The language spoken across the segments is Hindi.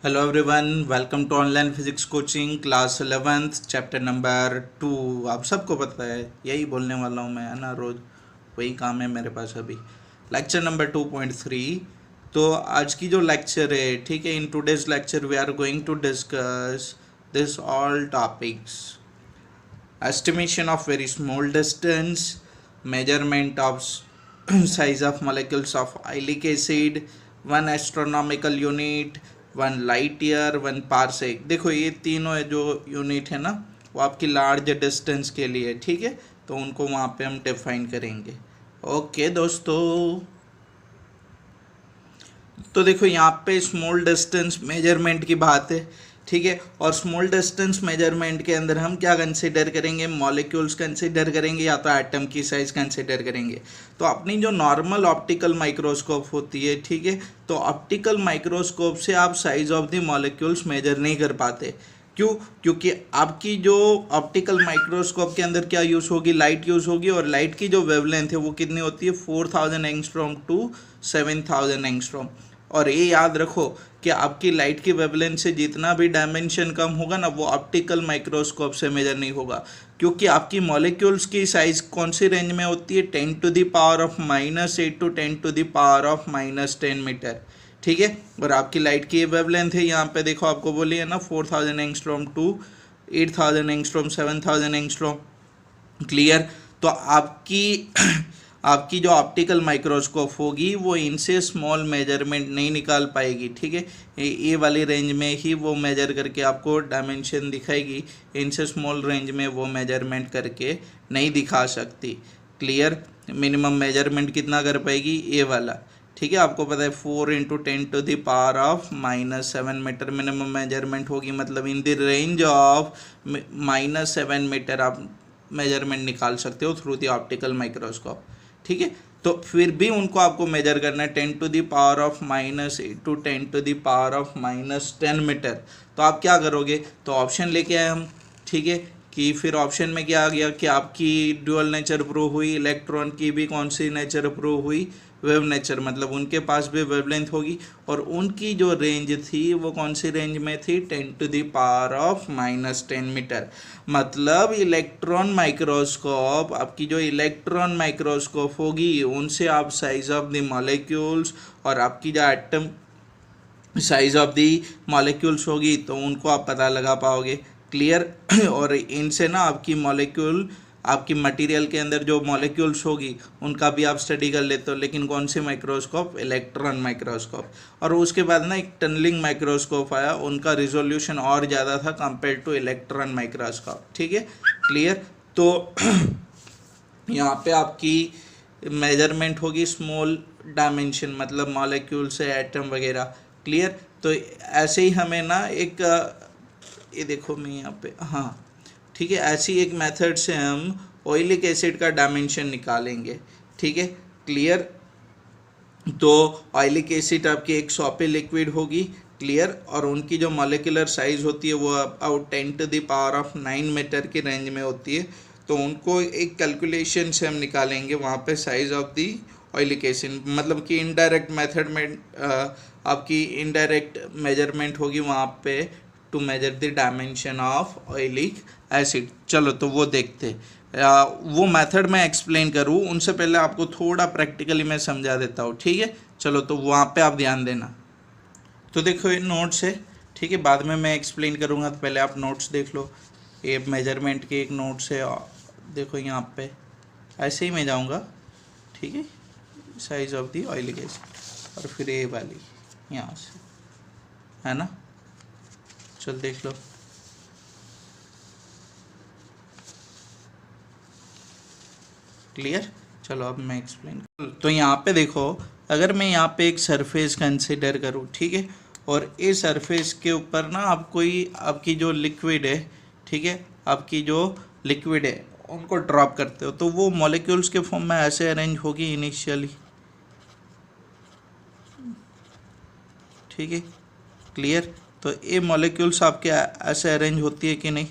Hello everyone, welcome to online physics coaching class 11th chapter number 2। आप सबको पता है, यही बोलने वाला हूँ मैं, है ना। रोज़ वही काम है मेरे पास अभी। Lecture number 2.3। तो आज की जो लेक्चर है, ठीक है, in today's lecture we are going to discuss this all topics: estimation of very small distance, measurement of size of molecules of oxalic acid, one astronomical unit, one light year, one parsec. देखो ये तीनों है जो यूनिट है ना, वो आपकी लार्ज डिस्टेंस के लिए, ठीक है। तो उनको वहाँ पे हम डिफाइन करेंगे। ओके दोस्तों, तो देखो यहाँ पे स्मॉल डिस्टेंस मेजरमेंट की बात है, ठीक है। और स्मॉल डिस्टेंस मेजरमेंट के अंदर हम क्या कंसिडर करेंगे? मॉलिक्यूल्स कंसिडर करेंगे या तो एटम की साइज कंसिडर करेंगे। तो अपनी जो नॉर्मल ऑप्टिकल माइक्रोस्कोप होती है, ठीक है, तो ऑप्टिकल माइक्रोस्कोप से आप size of the molecules measure नहीं कर पाते। क्यों? क्योंकि आपकी जो ऑप्टिकल माइक्रोस्कोप के अंदर क्या यूज़ होगी? लाइट यूज़ होगी, और लाइट की जो वेवलेंथ है वो कितनी होती है? 4000 एंगस्ट्रॉम टू 7000 एंगस्ट्रॉम। और ये याद रखो कि आपकी लाइट की वेवलेंथ से जितना भी डायमेंशन कम होगा ना, वो ऑप्टिकल माइक्रोस्कोप से मेजर नहीं होगा। क्योंकि आपकी मॉलिक्यूल्स की साइज कौन सी रेंज में होती है? 10⁻⁻8 टू 10⁻10 मीटर, ठीक है। और आपकी लाइट की वेवलेंथ है, यहाँ पे देखो आपको बोली है ना, 4000 angstrom to 8000 angstrom, 7000 angstrom. Clear? तो आपकी जो ऑप्टिकल माइक्रोस्कोप होगी वो इनसे स्मॉल मेजरमेंट नहीं निकाल पाएगी, ठीक है। ये वाली रेंज में ही वो मेजर करके आपको डायमेंशन दिखाएगी, इनसे स्मॉल रेंज में वो मेजरमेंट करके नहीं दिखा सकती। क्लियर? मिनिमम मेजरमेंट कितना कर पाएगी? ये वाला, ठीक है। आपको पता है 4 × 10⁻⁻7 मीटर मिनिमम मेजरमेंट होगी, मतलब in the range of -7 metre आप मेजरमेंट निकाल सकते हो थ्रू द ऑप्टिकल माइक्रोस्कोप, ठीक है। तो फिर भी उनको आपको मेजर करना है 10⁻⁻8 टू 10⁻10 मीटर। तो आप क्या करोगे? तो ऑप्शन लेके आए हम, ठीक है। कि फिर ऑप्शन में क्या आ गया कि आपकी ड्यूअल नेचर प्रूव हुई, इलेक्ट्रॉन की भी कौन सी नेचर प्रूव हुई? वेव नेचर, मतलब उनके पास भी वेवलेंथ होगी, और उनकी जो रेंज थी वो कौन सी रेंज में थी? 10⁻⁻10 मीटर। मतलब इलेक्ट्रॉन माइक्रोस्कोप, आपकी जो इलेक्ट्रॉन माइक्रोस्कोप होगी उनसे आप साइज ऑफ द मॉलिक्यूल्स और आपकी जो atom size of the molecules होगी तो उनको आप पता लगा पाओगे। क्लियर? और इनसे ना आपकी मॉलिक्यूल, आपकी मटेरियल के अंदर जो मॉलिक्यूल्स होगी उनका भी आप स्टडी कर लेते हो, लेकिन कौन सी माइक्रोस्कोप? Electron microscope. और उसके बाद ना एक टनलिंग माइक्रोस्कोप आया, उनका रिजोल्यूशन और ज़्यादा था कंपेयर टू इलेक्ट्रॉन माइक्रोस्कोप, ठीक है। क्लियर? तो यहाँ पे आपकी मेजरमेंट होगी स्मॉल डायमेंशन, मतलब मॉलिक्यूल से एटम वगैरह। क्लियर? तो ऐसे ही हमें ना एक ये देखो मैं यहाँ पे, हाँ ठीक है, ऐसी एक मेथड से हम ऑयलिक एसिड का डायमेंशन निकालेंगे, ठीक है। क्लियर? तो ऑयलिक एसिड आपकी एक सॉपी लिक्विड होगी, क्लियर, और उनकी जो मॉलिक्यूलर साइज होती है वो अबाउट 10⁻9 मीटर की रेंज में होती है। तो उनको एक कैलकुलेशन से हम निकालेंगे वहाँ पे size of the oleic acid, मतलब कि इनडायरेक्ट मेथड में आपकी इनडायरेक्ट मेजरमेंट होगी वहाँ पे to measure the dimension of oleic acid. चलो तो वो देखते, वो मेथड मैं एक्सप्लेन करूँ उनसे पहले आपको थोड़ा प्रैक्टिकली मैं समझा देता हूँ, ठीक है। चलो तो वहाँ पे आप ध्यान देना। तो देखो ये नोट्स है, ठीक है, बाद में मैं एक्सप्लेन करूँगा, तो पहले आप नोट्स देख लो। ये मेजरमेंट के एक नोट्स है, देखो यहाँ पे ऐसे ही मैं जाऊँगा, ठीक है, size of the oleic acid, और फिर ये वाली यहाँ से, है ना। चल देख लो। क्लियर? चलो अब मैं एक्सप्लेन। तो यहाँ पे देखो, अगर मैं यहाँ पे एक सरफेस कंसिडर करूँ, ठीक है, और इस सरफेस के ऊपर ना आप कोई आपकी जो लिक्विड है, ठीक है, आपकी जो लिक्विड है उनको ड्रॉप करते हो, तो वो मॉलिक्यूल्स के फॉर्म में ऐसे अरेंज होगी इनिशियली, ठीक है। क्लियर? तो ये मॉलिक्यूल्स आपके ऐसे अरेंज होती है कि नहीं?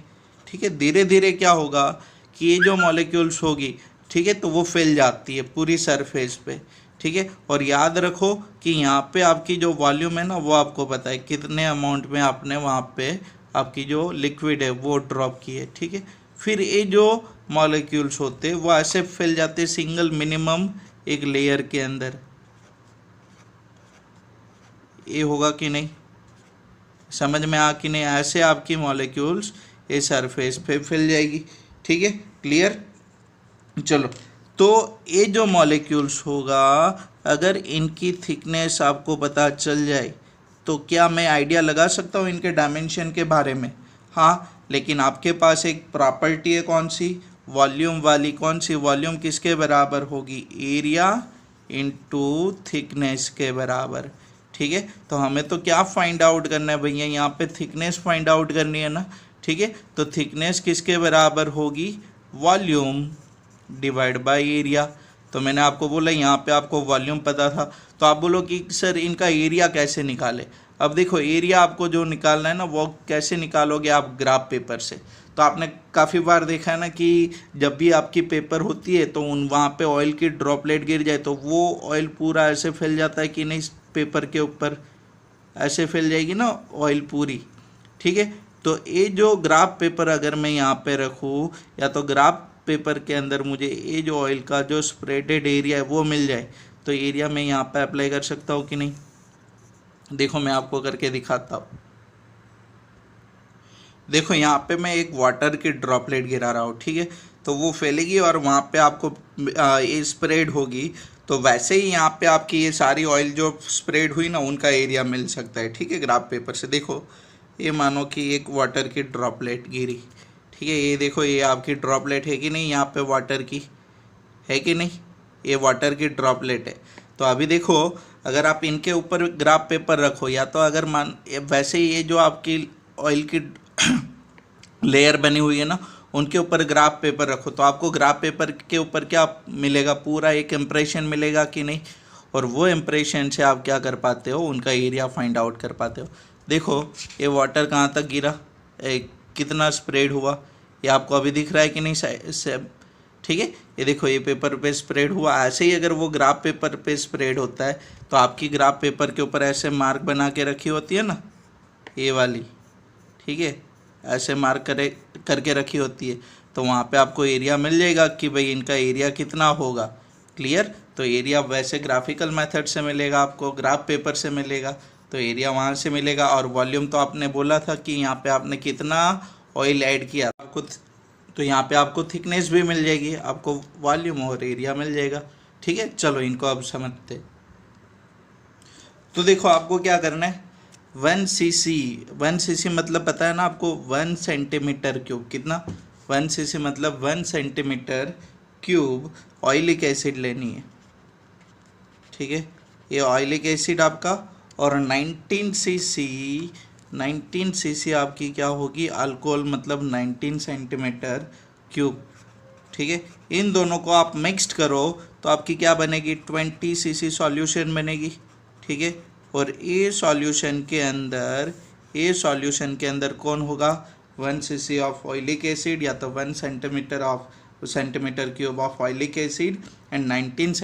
ठीक है। धीरे धीरे क्या होगा कि ये जो मॉलिक्यूल्स होगी, ठीक है, तो वो फैल जाती है पूरी सरफेस पे, ठीक है। और याद रखो कि यहाँ पे आपकी जो वॉल्यूम है ना वो आपको पता है कितने अमाउंट में आपने वहाँ पे आपकी जो लिक्विड है वो ड्रॉप की है, ठीक है। फिर ये जो मॉलिक्यूल्स होते हैं वो ऐसे फैल जाते हैं सिंगल मिनिमम एक लेयर के अंदर। ये होगा कि नहीं, समझ में आ कि नहीं, ऐसे आपकी मॉलिक्यूल्स ये सरफेस पे फैल जाएगी, ठीक है, क्लियर। चलो, तो ये जो मॉलिक्यूल्स होगा अगर इनकी थिकनेस आपको पता चल जाए तो क्या मैं आइडिया लगा सकता हूँ इनके डायमेंशन के बारे में? हाँ, लेकिन आपके पास एक प्रॉपर्टी है, कौन सी, वॉल्यूम वाली। कौन सी वॉल्यूम किसके बराबर होगी, एरिया इनटू थिकनेस के बराबर, ठीक है। तो हमें तो क्या फाइंड आउट करना है भैया, यहाँ पे थिकनेस फाइंड आउट करनी है ना, ठीक है। तो थिकनेस किसके बराबर होगी, वॉल्यूम डिवाइड बाय एरिया। तो मैंने आपको बोला यहाँ पे आपको वॉल्यूम पता था, तो आप बोलो कि सर इनका एरिया कैसे निकाले। अब देखो एरिया आपको जो निकालना है ना वो कैसे निकालोगे आप, ग्राफ पेपर से। तो आपने काफ़ी बार देखा है ना कि जब भी आपकी पेपर होती है तो वहाँ पे ऑयल की ड्रॉपलेट गिर जाए तो वो ऑयल पूरा ऐसे फैल जाता है कि नहीं, पेपर के ऊपर ऐसे फैल जाएगी ना ऑयल पूरी, ठीक है। तो ये जो ग्राफ पेपर अगर मैं यहाँ पे रखूँ या तो ग्राफ पेपर के अंदर मुझे ये जो ऑयल का जो स्प्रेडेड एरिया है वो मिल जाए तो एरिया मैं यहाँ पे अप्लाई कर सकता हूँ कि नहीं। देखो मैं आपको करके दिखाता हूँ। देखो यहाँ पे मैं एक वाटर की ड्रॉपलेट गिरा रहा हूँ, ठीक है। तो वो फैलेगी और वहाँ पे आपको ये स्प्रेड होगी। तो वैसे ही यहाँ पे आपकी ये सारी ऑयल जो स्प्रेड हुई ना उनका एरिया मिल सकता है, ठीक है, ग्राफ पेपर से। देखो ये मानो कि एक वाटर की ड्रॉपलेट गिरी, ठीक है। ये देखो ये आपकी ड्रॉपलेट है कि नहीं, यहाँ पे वाटर की है कि नहीं, ये वाटर की ड्रॉपलेट है। तो अभी देखो अगर आप इनके ऊपर ग्राफ पेपर रखो या तो अगर मान वैसे ही ये जो आपकी ऑयल की लेयर बनी हुई है ना उनके ऊपर ग्राफ पेपर रखो तो आपको ग्राफ पेपर के ऊपर क्या मिलेगा, पूरा एक इम्प्रेशन मिलेगा कि नहीं। और वो इम्प्रेशन से आप क्या कर पाते हो, उनका एरिया फाइंड आउट कर पाते हो। देखो ये वाटर कहाँ तक गिरा, कितना स्प्रेड हुआ, ये आपको अभी दिख रहा है कि नहीं, ठीक है। ये देखो ये पेपर पे स्प्रेड हुआ। ऐसे ही अगर वो ग्राफ पेपर पे स्प्रेड होता है तो आपकी ग्राफ पेपर के ऊपर ऐसे मार्क बना के रखी होती है ना, ये वाली, ठीक है, ऐसे मार्क करके रखी होती है। तो वहाँ पे आपको एरिया मिल जाएगा कि भाई इनका एरिया कितना होगा, क्लियर। तो एरिया वैसे ग्राफिकल मेथड से मिलेगा आपको, ग्राफ पेपर से मिलेगा, तो एरिया वहाँ से मिलेगा। और वॉल्यूम तो आपने बोला था कि यहाँ पे आपने कितना ऑयल ऐड किया आपको, तो यहाँ पे आपको थिकनेस भी मिल जाएगी, आपको वॉल्यूम और एरिया मिल जाएगा, ठीक है। चलो इनको अब समझते। तो देखो आपको क्या करना है, 1 cc मतलब पता है ना आपको, 1 सेंटीमीटर क्यूब, कितना, 1 cc मतलब 1 सेंटीमीटर क्यूब ऑयलिक एसिड लेनी है, ठीक है। ये ऑयलिक एसिड आपका, और 19 cc आपकी क्या होगी, अल्कोहल मतलब 19 सेंटीमीटर क्यूब, ठीक है। इन दोनों को आप मिक्स्ड करो तो आपकी क्या बनेगी, 20 cc सॉल्यूशन बनेगी, ठीक है। और ये सॉल्यूशन के अंदर कौन होगा, 1 cc ऑफ ऑयलिक एसिड या तो 1 centimetre cube of oleic acid and 19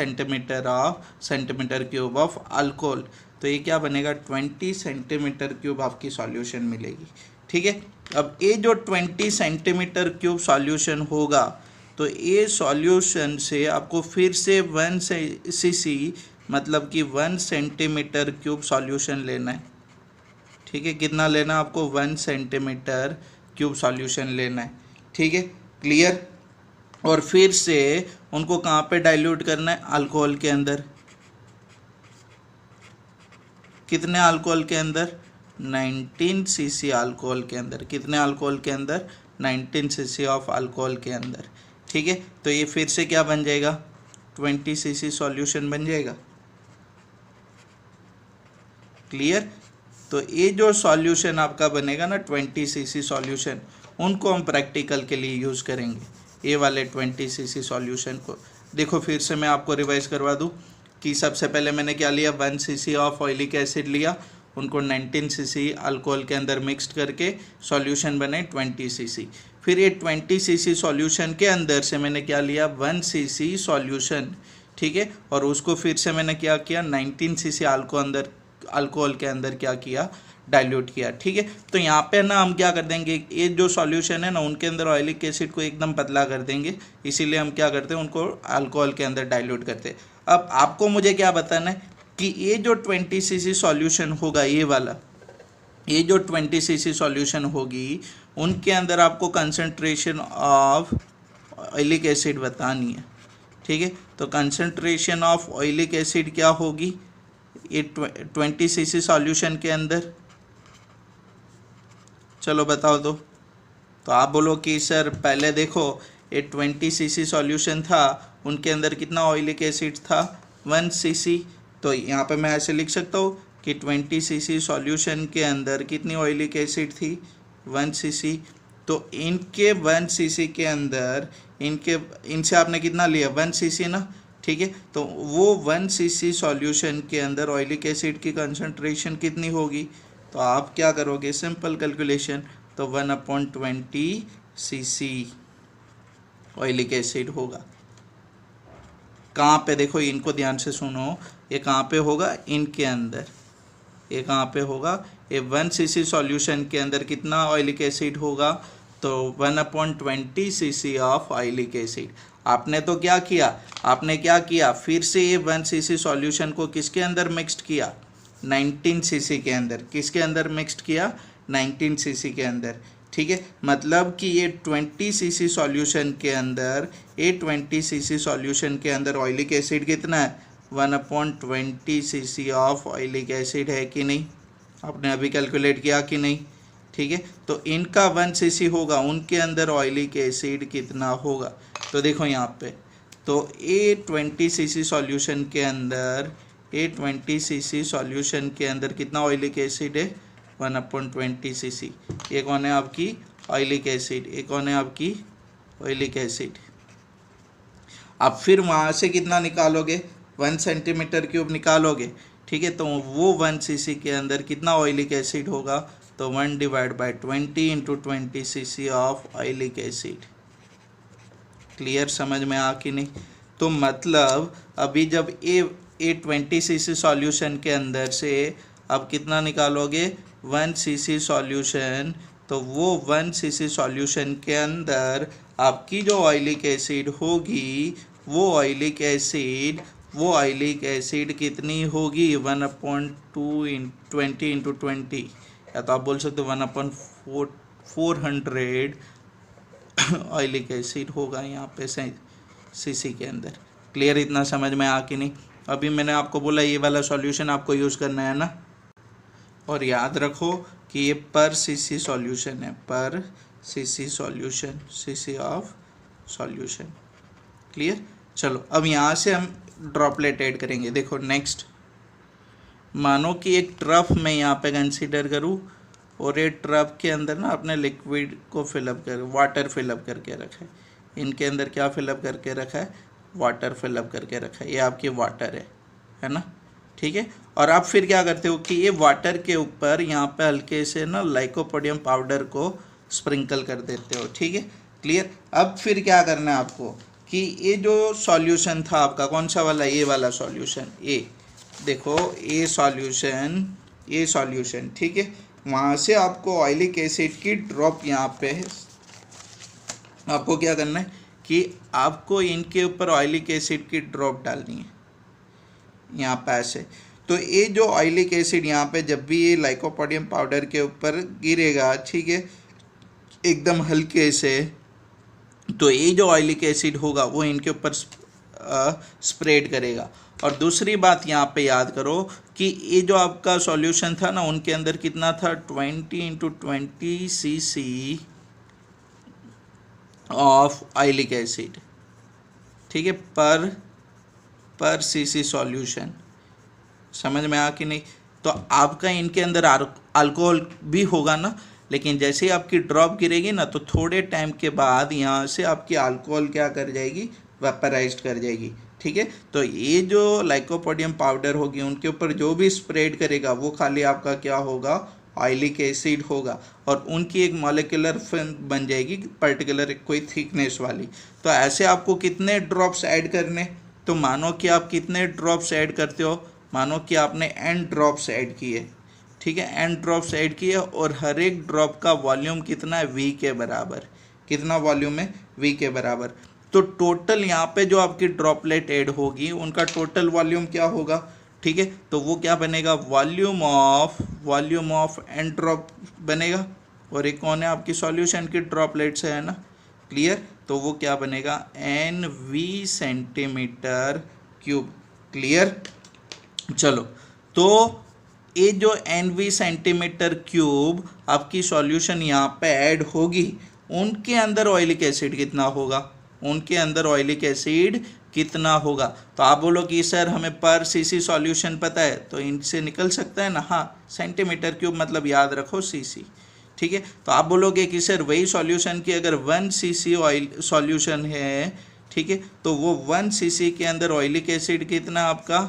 centimetre cube of alcohol. तो ये क्या बनेगा, 20 सेंटीमीटर क्यूब आपकी सॉल्यूशन मिलेगी, ठीक है। अब ये जो 20 सेंटीमीटर क्यूब सॉल्यूशन होगा तो ये सॉल्यूशन से आपको फिर से 1 cc मतलब कि 1 सेंटीमीटर क्यूब सॉल्यूशन लेना है, ठीक है। कितना लेना आपको, 1 सेंटीमीटर क्यूब सॉल्यूशन लेना है, ठीक है, क्लियर। और फिर से उनको कहाँ पे डाइल्यूट करना है, अल्कोहल के अंदर। कितने अल्कोहल के अंदर, 19 cc अल्कोहल के अंदर। कितने अल्कोहल के अंदर, 19 cc ऑफ अल्कोहल के अंदर, ठीक है। तो ये फिर से क्या बन जाएगा, 20 cc सॉल्यूशन बन जाएगा, क्लियर। तो ये जो सॉल्यूशन आपका बनेगा ना 20 cc सॉल्यूशन, उनको हम प्रैक्टिकल के लिए यूज़ करेंगे, ये वाले 20 cc सॉल्यूशन को। देखो फिर से मैं आपको रिवाइज करवा दूँ कि सबसे पहले मैंने क्या लिया, 1 cc ऑफ ऑयलिक एसिड लिया, उनको 19 cc अल्कोहल के अंदर मिक्स्ड करके सॉल्यूशन बने 20 cc। फिर ये 20 cc सॉल्यूशन के अंदर से मैंने क्या लिया, 1 cc सॉल्यूशन ठीक है, और उसको फिर से मैंने क्या किया 19 cc अल्कोहल के अंदर क्या किया, डाइल्यूट किया। ठीक है, तो यहाँ पे ना हम क्या कर देंगे, ये जो सॉल्यूशन है ना उनके अंदर ऑयलिक एसिड को एकदम पतला कर देंगे, इसीलिए हम क्या करते हैं उनको अल्कोहल के अंदर डाइल्यूट करते हैं। अब आपको मुझे क्या बताना है कि ये जो 20 cc सॉल्यूशन होगा, ये वाला, ये जो 20 cc सॉल्यूशन होगी उनके अंदर आपको कंसंट्रेशन ऑफ ऑयलिक एसिड बतानी है। ठीक है, तो कंसंट्रेशन ऑफ ऑयलिक एसिड क्या होगी ये 20 cc सॉल्यूशन के अंदर, चलो बताओ तो आप बोलो कि सर पहले देखो ये 20 cc सॉल्यूशन था, उनके अंदर कितना ऑयलिक एसिड था 1 cc, तो यहाँ पे मैं ऐसे लिख सकता हूँ कि 20 cc सॉल्यूशन के अंदर कितनी ऑयलिक एसिड थी 1 cc। तो इनके 1 cc के अंदर इनसे आपने कितना लिया 1 cc ना, ठीक है, तो वो 1 cc सॉल्यूशन के अंदर ऑयलिक एसिड की कंसंट्रेशन कितनी होगी, तो आप क्या करोगे सिंपल कैलकुलेशन, तो 1/20 cc ऑयलिक एसिड होगा। कहाँ पे देखो, इनको ध्यान से सुनो, ये कहाँ पे होगा, इनके अंदर, ये कहाँ पे होगा, ये 1 cc सॉल्यूशन के अंदर कितना ऑयलिक एसिड होगा, तो 1/20 cc ऑफ ऑयलिक एसिड। आपने तो क्या किया, फिर से ये 1 cc सॉल्यूशन को किसके अंदर मिक्स्ड किया 19 cc के अंदर, किसके अंदर मिक्स्ड किया 19 cc के अंदर। ठीक है, मतलब कि ये 20 cc सॉल्यूशन के अंदर, ये 20 cc सॉल्यूशन के अंदर ऑयलिक एसिड कितना है 1/20 cc ऑफ ऑयलिक एसिड है कि नहीं, आपने अभी कैलकुलेट किया कि नहीं। ठीक है, तो इनका 1 cc होगा, उनके अंदर ऑयलिक एसिड कितना होगा, तो देखो यहाँ पे, तो ये 20 cc सॉल्यूशन के अंदर, ये 20 cc सॉल्यूशन के अंदर कितना ऑयलिक एसिड है 1/20 cc। ये कौन है आपकी ऑयलिक एसिड, ये कौन है आपकी ऑयलिक एसिड। आप फिर वहाँ से कितना निकालोगे 1 cm³ निकालोगे। ठीक है, तो वो 1 cc के अंदर कितना ऑयलिक एसिड होगा, तो 1/20 × 20 cc of oleic acid. Clear, समझ में आ कि नहीं। तो मतलब अभी जब ए 20 cc सॉल्यूशन के अंदर से अब कितना निकालोगे 1 cc सॉल्यूशन, तो वो 1 cc सॉल्यूशन के अंदर आपकी जो ऑयलिक एसिड होगी, वो ऑयलिक एसिड कितनी होगी 1/20 × 20, या तो आप बोल सकते हो 1/400 ऑयलिक एसिड होगा यहाँ पे सीसी के अंदर। क्लियर, इतना समझ में आ कि नहीं। अभी मैंने आपको बोला ये वाला सॉल्यूशन आपको यूज़ करना है ना, और याद रखो कि ये पर सीसी सॉल्यूशन है, पर CC solution, CC of solution. Clear, चलो अब यहाँ से हम ड्रॉपलेट ऐड करेंगे। देखो नेक्स्ट, मानो कि एक ट्रफ मैं यहाँ पे कंसीडर करूँ, और ये ट्रफ के अंदर ना अपने लिक्विड को वाटर फिलअप करके रखा है। इनके अंदर क्या फिलअप करके रखा है, वाटर फिलअप करके रखा है। ये आपकी वाटर है ना, ठीक है। और आप फिर क्या करते हो कि ये वाटर के ऊपर यहाँ पे हल्के से ना लाइकोपोडियम पाउडर को स्प्रिंकल कर देते हो, ठीक है। क्लियर, अब फिर क्या करना है आपको कि ये जो सॉल्यूशन था आपका, कौन सा वाला, ये वाला सॉल्यूशन, ये देखो ये सॉल्यूशन, ठीक है। वहाँ से आपको ऑयलिक एसिड की ड्रॉप यहाँ पे है, आपको क्या करना है कि आपको इनके ऊपर ऑयलिक एसिड की ड्रॉप डालनी है यहाँ पे ऐसे। तो ये जो ऑयलिक एसिड यहाँ पे जब भी ये लाइकोपोडियम पाउडर के ऊपर गिरेगा, ठीक है, एकदम हल्के से, तो ये जो ऑयलिक एसिड होगा वो इनके ऊपर स्प्रेड करेगा। और दूसरी बात यहाँ पे याद करो कि ये जो आपका सॉल्यूशन था ना, उनके अंदर कितना था 20 × 20 cc ऑफ ऑयलिक एसिड, ठीक है, पर सीसी सॉल्यूशन। समझ में आ कि नहीं। तो आपका इनके अंदर अल्कोहल भी होगा ना, लेकिन जैसे ही आपकी ड्रॉप गिरेगी ना, तो थोड़े टाइम के बाद यहाँ से आपकी अल्कोहल क्या कर जाएगी, वेपराइज्ड कर जाएगी, ठीक है। तो ये जो लाइकोपोडियम पाउडर होगी उनके ऊपर जो भी स्प्रेड करेगा वो खाली आपका क्या होगा, ऑयलिक एसिड होगा, और उनकी एक मॉलिक्यूलर फिल्म बन जाएगी पर्टिकुलर कोई थिकनेस वाली। तो ऐसे आपको कितने ड्रॉप्स ऐड करने, तो मानो कि आप कितने ड्रॉप्स ऐड करते हो, मानो कि आपने n ड्रॉप्स ऐड किए, ठीक है, n ड्रॉप्स ऐड किए और हर एक ड्रॉप का वॉल्यूम कितना है, v के बराबर। कितना वॉल्यूम है, v के बराबर। तो टोटल यहाँ पे जो आपकी ड्रॉपलेट ऐड होगी उनका टोटल वॉल्यूम क्या होगा, ठीक है, तो वो क्या बनेगा, वॉल्यूम ऑफ एन ड्रॉप बनेगा। और एक कौन है, आपकी सॉल्यूशन की ड्रॉपलेट्स है ना, क्लियर। तो वो क्या बनेगा, n V centimetre cube, clear. चलो, तो ये जो एन वी सेंटीमीटर क्यूब आपकी सॉल्यूशन यहाँ पे ऐड होगी, उनके अंदर ऑयलिक एसिड कितना होगा, उनके अंदर ऑयलिक एसिड कितना होगा। तो आप बोलो कि सर हमें पर सीसी सॉल्यूशन पता है, तो इनसे निकल सकता है ना, हाँ, सेंटीमीटर क्यूब मतलब याद रखो सीसी, ठीक है। तो आप बोलोगे कि सर वही सॉल्यूशन की अगर 1 सीसी ऑयल सॉल्यूशन है, ठीक है, तो वो 1 सीसी के अंदर ऑयलिक एसिड कितना आपका,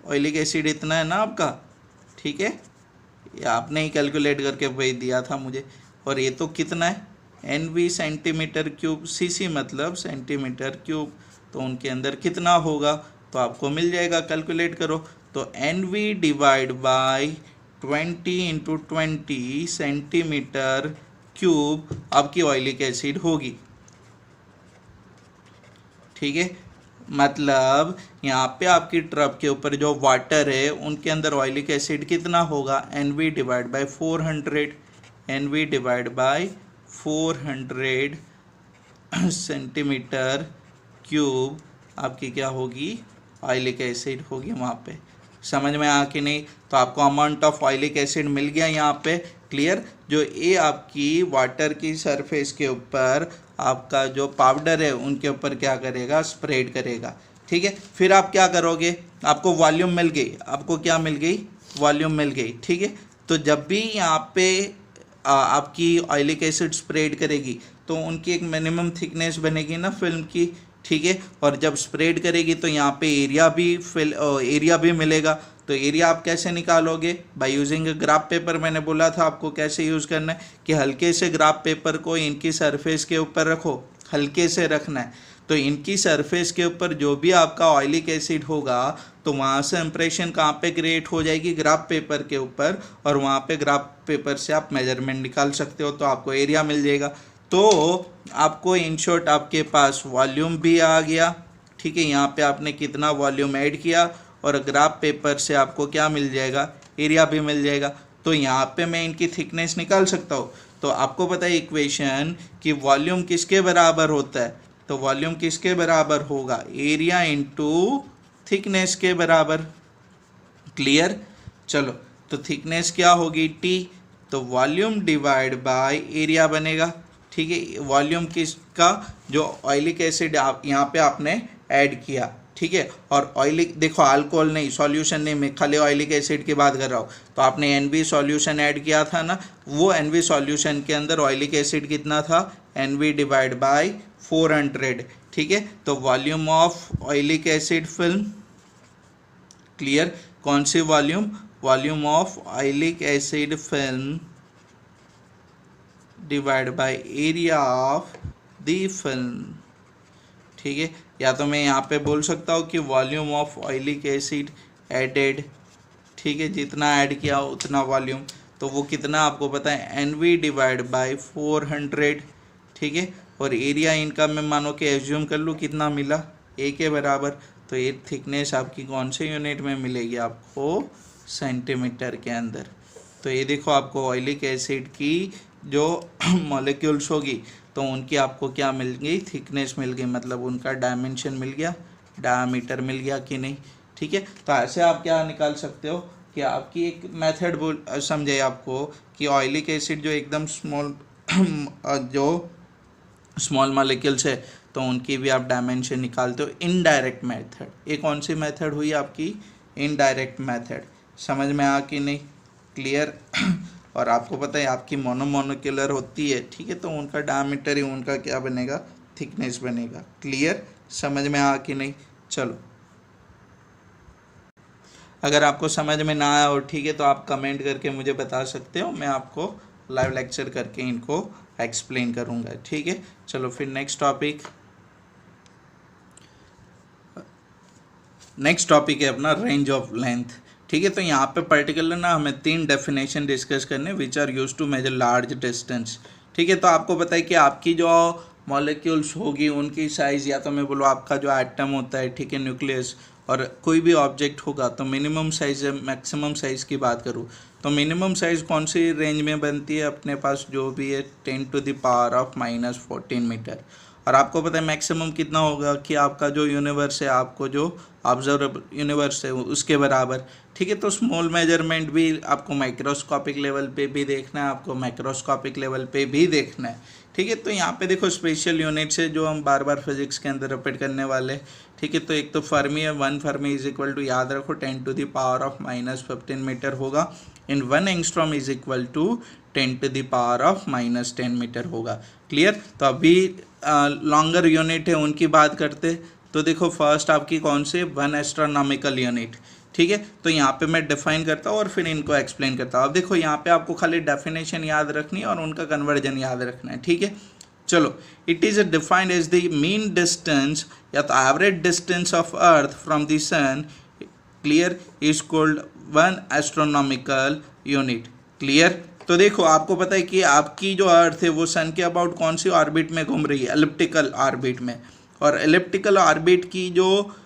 ऑयलिक एसिड इतना है ना आपका, ठीक है, ये आपने ही कैलकुलेट करके भेज दिया था मुझे। और ये तो कितना है, n V centimetre cube, CC मतलब सेंटीमीटर क्यूब, तो उनके अंदर कितना होगा, तो आपको मिल जाएगा, कैलकुलेट करो। तो n V divide by 20 × 20 centimetre cube आपकी ऑयलिक एसिड होगी, ठीक है। मतलब यहाँ पे आपकी ट्रब के ऊपर जो वाटर है उनके अंदर ऑयलिक एसिड कितना होगा, n V divide by 400, n V divide by 400 centimetre cube आपकी क्या होगी, ऑयलिक एसिड होगी वहाँ पे। समझ में आ कि नहीं, तो आपको अमाउंट ऑफ ऑयलिक एसिड मिल गया यहाँ पे, क्लियर। जो ये आपकी वाटर की सरफेस के ऊपर आपका जो पाउडर है उनके ऊपर क्या करेगा, स्प्रेड करेगा, ठीक है। फिर आप क्या करोगे, आपको वॉल्यूम मिल गई, आपको क्या मिल गई, वॉल्यूम मिल गई, ठीक है। तो जब भी यहाँ पे आपकी ऑयलिक एसिड स्प्रेड करेगी तो उनकी एक मिनिमम थिकनेस बनेगी ना फिल्म की, ठीक है। और जब स्प्रेड करेगी तो यहाँ पे एरिया भी मिलेगा। तो एरिया आप कैसे निकालोगे, बाय यूजिंग ग्राफ पेपर। मैंने बोला था आपको कैसे यूज़ करना है, कि हल्के से ग्राफ पेपर को इनकी सरफेस के ऊपर रखो, हल्के से रखना है। तो इनकी सरफेस के ऊपर जो भी आपका ऑयलिक एसिड होगा तो वहाँ से इंप्रेशन कहाँ पे क्रिएट हो जाएगी, ग्राफ पेपर के ऊपर, और वहाँ पे ग्राफ पेपर से आप मेजरमेंट निकाल सकते हो, तो आपको एरिया मिल जाएगा। तो आपको इन शॉर्ट आपके पास वॉल्यूम भी आ गया, ठीक है, यहाँ पे आपने कितना वॉल्यूम ऐड किया, और ग्राफ पेपर से आपको क्या मिल जाएगा, एरिया भी मिल जाएगा। तो यहाँ पे मैं इनकी थिकनेस निकाल सकता हूँ। तो आपको पता है इक्वेशन कि वॉल्यूम किसके बराबर होता है, तो वॉल्यूम किसके बराबर होगा, एरिया इंटू थिकनेस के बराबर, क्लियर। चलो, तो थिकनेस क्या होगी, टी, तो वॉल्यूम डिवाइड बाय एरिया बनेगा, ठीक है। वॉल्यूम किसका, जो ऑयलिक एसिड आप यहाँ पे आपने ऐड किया, ठीक है। और ऑयलिक, देखो अल्कोहल नहीं, सॉल्यूशन नहीं, मैं खाली ऑयलिक एसिड की बात कर रहा हूँ। तो आपने एन सॉल्यूशन ऐड किया था ना, वो एन सॉल्यूशन के अंदर ऑयलिक एसिड कितना था, एन डिवाइड बाई 400, ठीक है। तो volume of oleic acid film, clear, कौन सी volume, volume of oleic acid film divide by area of the film, ठीक है। या तो मैं यहाँ पे बोल सकता हूँ कि volume of oleic acid added, ठीक है, जितना ऐड किया उतना वॉल्यूम, तो वो कितना आपको पता है, एन वी डिवाइड बाई 400, ठीक है। और एरिया इनका मैं मानो कि एज्यूम कर लूँ कितना मिला, ए के बराबर। तो ये थिकनेस आपकी कौन से यूनिट में मिलेगी, आपको सेंटीमीटर के अंदर। तो ये देखो आपको ऑयलिक एसिड की जो मॉलिक्यूल्स होगी तो उनकी आपको क्या मिल गई, थिकनेस मिल गई, मतलब उनका डायमेंशन मिल गया, डायमीटर मिल गया कि नहीं, ठीक है। तो ऐसे आप क्या निकाल सकते हो कि आपकी एक मेथड बोल समझे आपको, कि ऑयलिक एसिड जो एकदम स्मॉल जो स्मॉल मॉलिक्यूल्स है तो उनकी भी आप डायमेंशन निकालते हो, इनडायरेक्ट मेथड। ये कौन सी मेथड हुई आपकी, इनडायरेक्ट मेथड। समझ में आ कि नहीं, क्लियर। और आपको पता है आपकी मोनोमोलिकुलर होती है, ठीक है, तो उनका डायमीटर ही उनका क्या बनेगा, थिकनेस बनेगा, क्लियर। समझ में आ कि नहीं। चलो, अगर आपको समझ में ना आया हो, ठीक है, तो आप कमेंट करके मुझे बता सकते हो, मैं आपको लाइव लेक्चर करके इनको एक्सप्लेन करूँगा, ठीक है। चलो फिर नेक्स्ट टॉपिक। नेक्स्ट टॉपिक है अपना रेंज ऑफ लेंथ। ठीक है, तो यहाँ पे पर्टिकुलर ना हमें 3 डेफिनेशन डिस्कस करने which are use to measure large distance. ठीक है, तो आपको पता है कि आपकी जो मॉलिक्यूल्स होगी उनकी साइज़, या तो मैं बोलूँ आपका जो एटम होता है, ठीक है, न्यूक्लियस, और कोई भी ऑब्जेक्ट होगा तो मिनिमम साइज़ है, मैक्सिमम साइज़ की बात करूँ तो मिनिमम साइज़ कौन सी रेंज में बनती है अपने पास, जो भी है 10⁻⁻14 मीटर। और आपको पता है मैक्सिमम कितना होगा कि आपका जो यूनिवर्स है, आपको जो ऑब्जर्वेबल यूनिवर्स है उसके बराबर। ठीक है, तो स्मॉल मेजरमेंट भी आपको माइक्रोस्कोपिक लेवल पे भी देखना है, आपको मैक्रोस्कोपिक लेवल पे भी देखना है। ठीक है, तो यहाँ पे देखो स्पेशल यूनिट्स है जो हम बार बार फिजिक्स के अंदर रिपीट करने वाले। ठीक है, तो एक तो फर्मी है, 1 फर्मी इज इक्वल टू, याद रखो, 10⁻⁻15 मीटर होगा। In 1 angstrom is equal to 10⁻⁻10 metre होगा। क्लियर। तो अभी लॉन्गर यूनिट है उनकी बात करते। तो देखो फर्स्ट आपकी कौन से, 1 एस्ट्रोनॉमिकल यूनिट। ठीक है, तो यहाँ पे मैं डिफाइन करता हूँ और फिर इनको एक्सप्लेन करता हूँ। अब देखो यहाँ पे आपको खाली डेफिनेशन याद रखनी है और उनका कन्वर्जन याद रखना है। ठीक है, चलो, it is defined as the mean distance या तो average distance of earth from the sun, clear, is called 1 astronomical unit. Clear. तो देखो आपको पता है कि आपकी जो अर्थ है वो सन के अबाउट कौन सी ऑर्बिट में घूम रही है, एलिप्टिकल ऑर्बिट में। और एलिप्टिकल ऑर्बिट की जो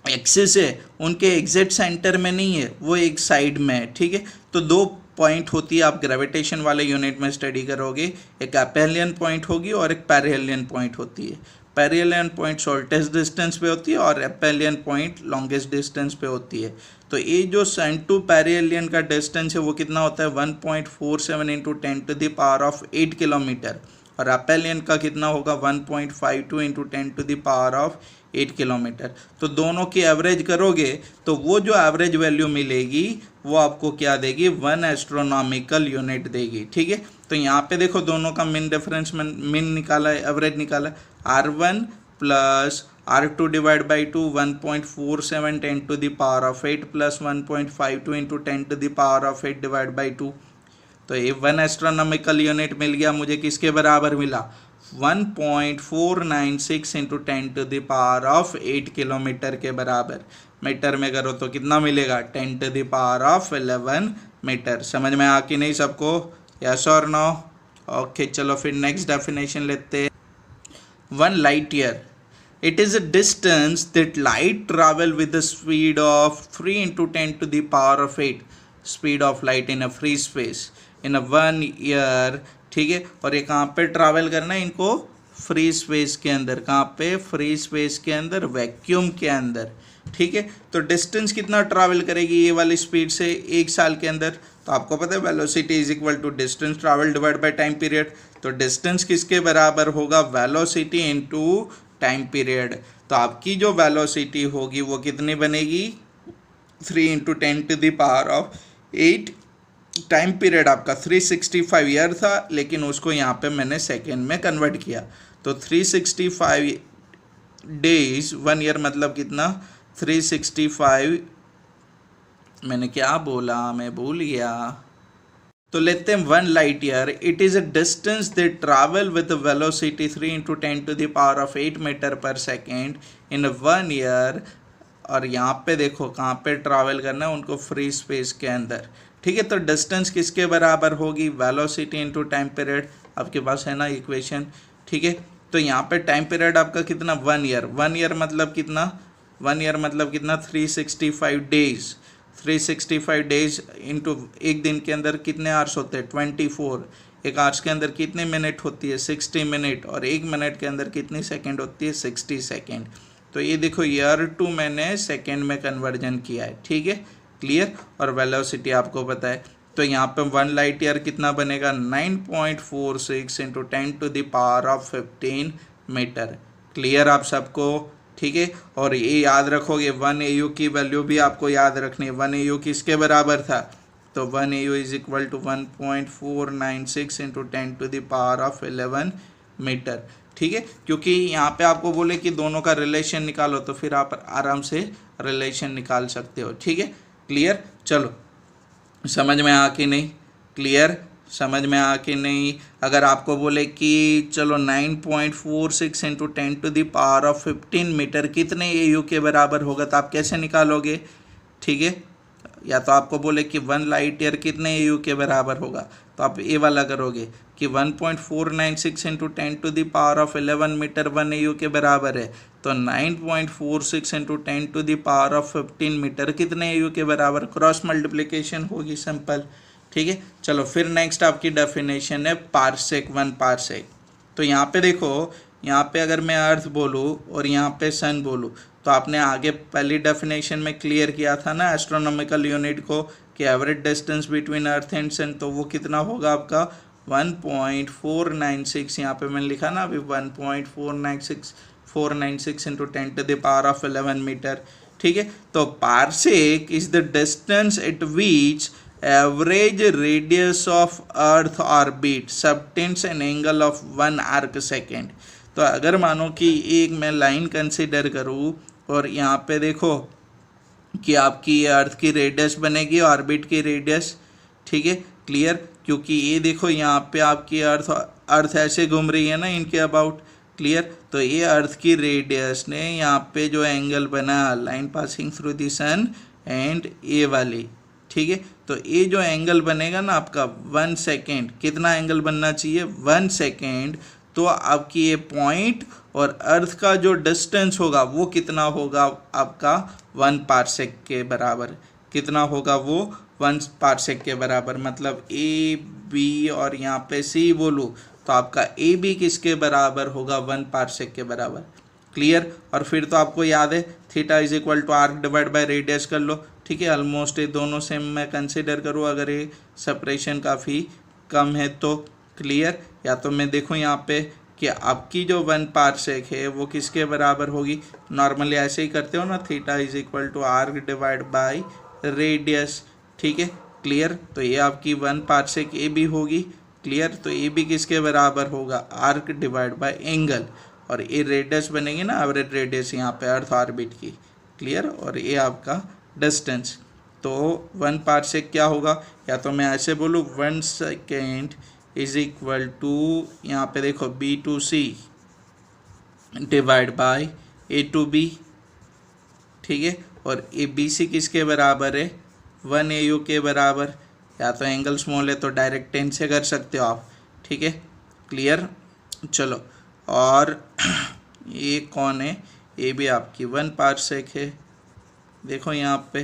एक्सिस है उनके एग्जैक्ट सेंटर में नहीं है, वो एक साइड में है। ठीक है, तो 2 पॉइंट होती है, आप ग्रेविटेशन वाले यूनिट में स्टडी करोगे, एक एपेलियन पॉइंट होगी और एक पेरिहेलियन पॉइंट होती है। पेरिहेलियन पॉइंट शॉर्टेस्ट डिस्टेंस पे होती है और एपेलियन पॉइंट लॉन्गेस्ट डिस्टेंस पे होती है। तो ये जो सन टू पेरिहेलियन का डिस्टेंस है वो कितना होता है, 1.47 इंटू 10⁸ किलोमीटर, और एपेलियन का कितना होगा, 1.52 इंटू 10⁸ किलोमीटर। तो दोनों की एवरेज करोगे तो वो जो एवरेज वैल्यू मिलेगी वो आपको क्या देगी, 1 एस्ट्रोनॉमिकल यूनिट देगी। ठीक है, तो यहाँ पे देखो दोनों का मीन डिफरेंस, मीन निकाला है, एवरेज निकाला है, R1 plus R2 divide by 2, 1.47 10⁸ plus 1.52 into 10⁸ divide by 2। तो ये 1 एस्ट्रोनॉमिकल यूनिट मिल गया मुझे, किसके बराबर मिला, 1.496 इंटू 10⁸ किलोमीटर के बराबर। मीटर में करो तो कितना मिलेगा, 10⁻11 मीटर। समझ में आ कि नहीं सबको, यस और नो। ओके, चलो फिर नेक्स्ट डेफिनेशन लेते हैं। 1 light year, it is a distance that light travel with the speed of 3 into 10⁸ speed of light in a free space in a 1 year। ठीक है, और ये कहाँ पे ट्रैवल करना है इनको, फ्री स्पेस के अंदर। कहाँ पे, फ्री स्पेस के अंदर, वैक्यूम के अंदर। ठीक है, तो डिस्टेंस कितना ट्रैवल करेगी ये वाली स्पीड से 1 साल के अंदर। तो आपको पता है velocity is equal to distance travel divide by time period. तो डिस्टेंस किसके बराबर होगा, वेलोसिटी इनटू टाइम पीरियड। तो आपकी जो वेलोसिटी होगी वो कितनी बनेगी, 3 इंटू 10⁸। टाइम पीरियड आपका 365 ईयर था, लेकिन उसको यहाँ पे मैंने सेकेंड में कन्वर्ट किया। तो 365 डेज, 1 ईयर मतलब कितना, 365, मैंने क्या बोला, मैं भूल गया। तो लेते हैं 1 light year, it is a distance they travel with velocity 3 into 10⁸ metre per second in 1 year. और यहाँ पे देखो कहाँ पे ट्रैवल करना है उनको, फ्री स्पेस के अंदर। ठीक है, तो डिस्टेंस किसके बराबर होगी, वेलोसिटी इंटू टाइम पीरियड। आपके पास है ना इक्वेशन। ठीक है, तो यहाँ पे टाइम पीरियड आपका कितना, 1 ईयर। 1 ईयर मतलब कितना, 1 ईयर मतलब कितना, 365 डेज। 365 डेज इंटू एक दिन के अंदर कितने आवर्स होते हैं, 24। एक आवर्स के अंदर कितने मिनट होती है, 60 मिनट। और एक मिनट के अंदर कितनी सेकंड होती है, 60 सेकंड। तो ये देखो ईयर टू मैंने सेकंड में कन्वर्जन किया है। ठीक है, क्लियर। और वेलोसिटी आपको पता है। तो यहाँ पे 1 लाइट ईयर कितना बनेगा, 9.46 इंटू 10⁻15 मीटर। क्लियर आप सबको। ठीक है, और ये याद रखोगे 1 AU की वैल्यू भी आपको याद रखनी है। 1 AU किसके बराबर था, तो 1 AU is equal to 1.496 into 10⁻11 metre. ठीक है, क्योंकि यहाँ पे आपको बोले कि दोनों का रिलेशन निकालो तो फिर आप आराम से रिलेशन निकाल सकते हो। ठीक है, क्लियर। चलो समझ में आ कि नहीं, क्लियर, समझ में आ कि नहीं? अगर आपको बोले कि चलो 9.46 इंटू 10⁻15 मीटर कितने AU के बराबर होगा, तो आप कैसे निकालोगे? ठीक है, या तो आपको बोले कि 1 लाइट ईयर कितने AU के बराबर होगा, तो आप ये वाला करोगे कि 1.496 इंटू 10⁻11 मीटर 1 AU के बराबर है, तो 9.46 इंटू 10⁻15 मीटर कितने AU के बराबर, क्रॉस मल्टीप्लिकेशन होगी सिंपल। ठीक है, चलो फिर नेक्स्ट आपकी डेफिनेशन है पारसेक, 1 पारसेक। तो यहाँ पे देखो, यहाँ पे अगर मैं अर्थ बोलूँ और यहाँ पे सन बोलूँ, तो आपने आगे पहली डेफिनेशन में क्लियर किया था ना एस्ट्रोनॉमिकल यूनिट को कि average distance between earth and sun, तो वो कितना होगा आपका 1.496। यहाँ पे मैंने लिखा ना अभी 1.496 इंटू 10⁻11 मीटर। ठीक है, तो parsec is the distance eight which average radius of earth orbit subtends an angle of 1 arc second. तो अगर मानो कि एक मैं लाइन कंसिडर करूँ और यहाँ पे देखो कि आपकी अर्थ की रेडियस बनेगी ऑर्बिट की रेडियस। ठीक है, क्लियर, क्योंकि ये देखो यहाँ पे आपकी अर्थ ऐसे घूम रही है ना इनके अबाउट। क्लियर, तो ये अर्थ की रेडियस ने यहाँ पे जो एंगल बना line passing through the sun and ये वाली। ठीक है, तो ये जो एंगल बनेगा ना आपका 1 सेकेंड, कितना एंगल बनना चाहिए 1 सेकेंड, तो आपकी ये पॉइंट और अर्थ का जो डिस्टेंस होगा वो कितना होगा आपका 1 पारसेक के बराबर। कितना होगा वो 1 पारसेक के बराबर, मतलब AB और यहाँ पे C बोलूँ तो आपका AB किसके बराबर होगा 1 पारसेक के बराबर। क्लियर, और फिर तो आपको याद है theta is equal to arc divide by radius कर लो। ठीक है, ऑलमोस्ट ये दोनों सेम मैं कंसिडर करूँ अगर ये सेपरेशन काफ़ी कम है तो। क्लियर, या तो मैं देखूँ यहाँ पे कि आपकी जो 1 पारसेक है वो किसके बराबर होगी, नॉर्मली ऐसे ही करते हो ना, theta is equal to arc divide by radius. ठीक है, क्लियर, तो ये आपकी 1 पारसेक ए बी होगी। क्लियर, तो ए बी किसके बराबर होगा, आर्क डिवाइड बाय एंगल, और ये रेडियस बनेगी ना एवरेज रेडियस यहाँ पे अर्थ ऑर्बिट की। क्लियर, और ये आपका डिस्टेंस। तो 1 पारसेक क्या होगा, या तो मैं ऐसे बोलूँ 1 सेकेंड इज इक्वल टू यहाँ पे देखो B to C divide by A to B। ठीक है, और ए बी सी किसके बराबर है 1 AU के बराबर, या तो एंगल स्मॉल है तो डायरेक्ट 10 से कर सकते हो आप। ठीक है, क्लियर, चलो, और ये कौन है, ये भी आपकी 1 पारसेक है। देखो यहाँ पे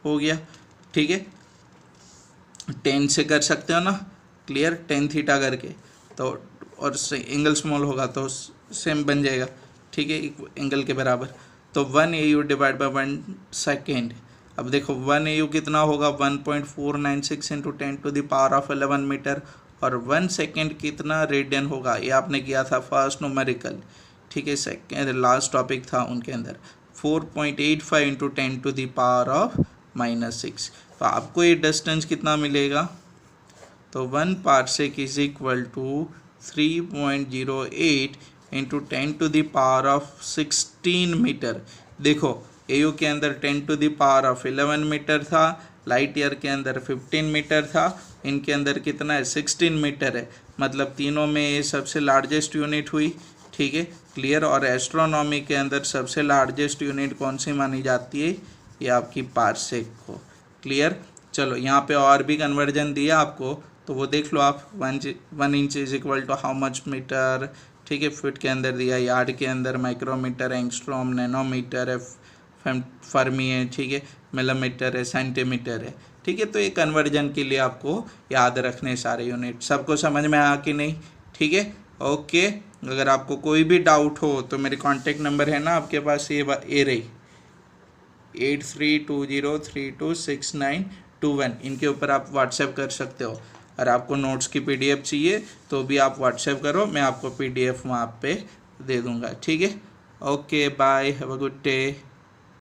हो गया। ठीक है, 10 से कर सकते हो ना, क्लियर, 10 थीटा करके, तो और एंगल स्मॉल होगा तो सेम बन जाएगा। ठीक है, एंगल के बराबर, तो 1 AU डिवाइड बाय 1 सेकेंड। अब देखो 1 AU कितना होगा 1.496 इंटू 10⁻11 मीटर, और 1 सेकेंड कितना रेडियन होगा, ये आपने किया था फर्स्ट न्यूमेरिकल। ठीक है, सेकेंड लास्ट टॉपिक था उनके अंदर 4.85 इंटू 10⁻⁻6। तो आपको ये डिस्टेंस कितना मिलेगा, तो 1 parsec is equal to 3.08 into 10⁻16 metre. देखो AU के अंदर 10⁻11 मीटर था, लाइट ईयर के अंदर 15 मीटर था, इनके अंदर कितना है 16 मीटर है, मतलब तीनों में ये सबसे लार्जेस्ट यूनिट हुई। ठीक है, क्लियर, और एस्ट्रोनॉमी के अंदर सबसे लार्जेस्ट यूनिट कौन सी मानी जाती है, ये आपकी पारसेक को। क्लियर, चलो यहाँ पे और भी कन्वर्जन दिया आपको तो वो देख लो आप। 1 inch is equal to how much metre. ठीक है, फीट के अंदर दिया, यार्ड के अंदर माइक्रोमीटर, एंगस्ट्रॉम, नैनोमीटर है, फर्मी है। ठीक है, मिलीमीटर है, सेंटीमीटर है। ठीक है, तो ये कन्वर्जन के लिए आपको याद रखने सारे यूनिट। सबको समझ में आया कि नहीं? ठीक है, ओके। अगर आपको कोई भी डाउट हो तो मेरे कॉन्टेक्ट नंबर है ना आपके पास, ये रही 8320326921, इनके ऊपर आप व्हाट्सएप कर सकते हो। और आपको नोट्स की PDF चाहिए तो भी आप व्हाट्सएप करो, मैं आपको PDF वहाँ पे दे दूँगा। ठीक है, okay, bye, have a good day.